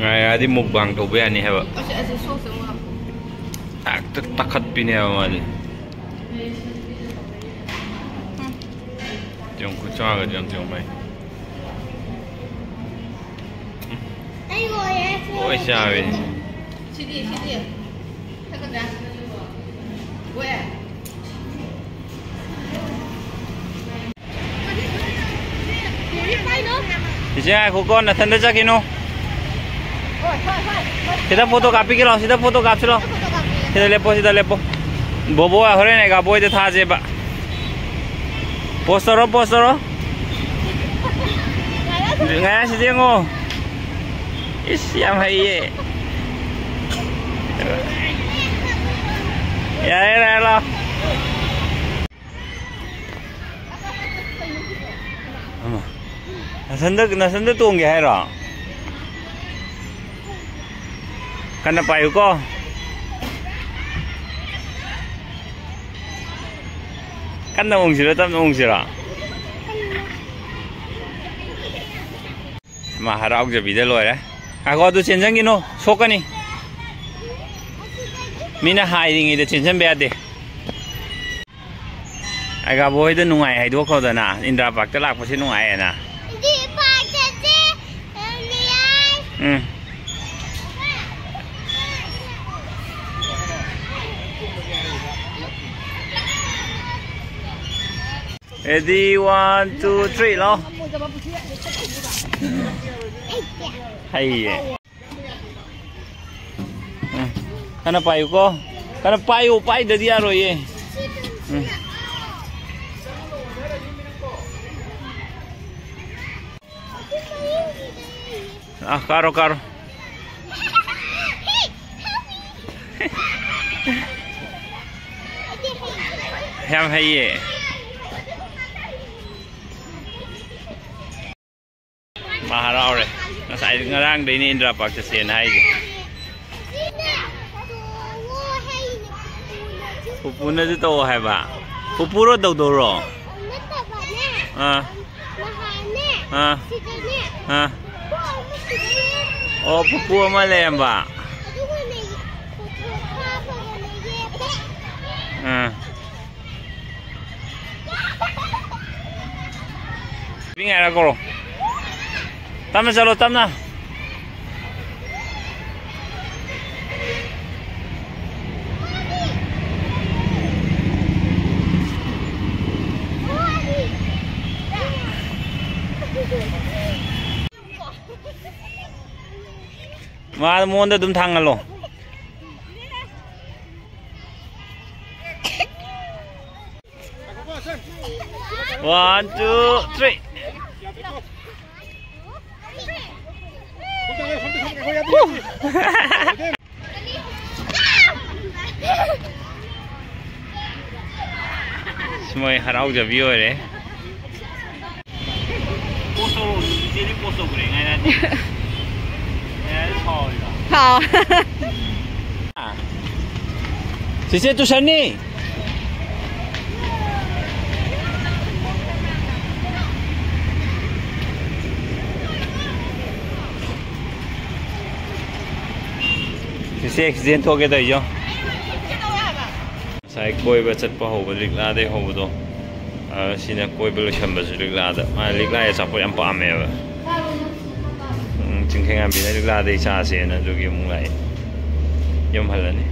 Ngay adi mukbang to be ani haba. Ase sauce mo hapo. Takat pini haba mali. Jong ku chwa ga jong mai. Ôi sao vậy? Chị đi. Thế con ra. Ủa. Ichi ai ko kon na thanda ja kino. Sida photo copy kilo, sida photo copy lo. Sida lepo. Bobo a hore ne ga boy de tha je ba. Postero. Ngaya si jengo. Isiam hai. Ya era lo. Ama. Nasanda tuong ge hai ra. Kana payu ko. Kana ong sira tam ong sira. Ma harau je bide loi re. Ako tu chenjang gino sokani. Mina hiding ide chenjang be ade. Aga boy de nungai hai do ko da na Indra Park ta lak pa si nungai na. Di park je ni ai. Ready 1 2 3 lo. Hay. Kana payu ko. Kana payu pai da dia ro ye. Karo. Ham hay ye. Maharao re. Nasai ngarang dei ni Indra Park sen hai je. Pupu na to hai ba. Pupu ro do ro. Oh pupu ma lem ba. Pingai ra ko. Tama chalo tamna. Ma monda dum thangalo. One, two, three. Semua harau je view re. Poso jadi poso goreng ai nanti. Hao. 谢谢主持人。谢谢 accident हो गया था यो साइ कोई बचत पा हो बलिक ला दे हो बदो सिना कोई बल छम बस लिक ला दा मा लिक ला या सपो यम पामे बा चिंखेंगा बिना लिक ला दे चा से न जो कि मुंग लाई यम हलने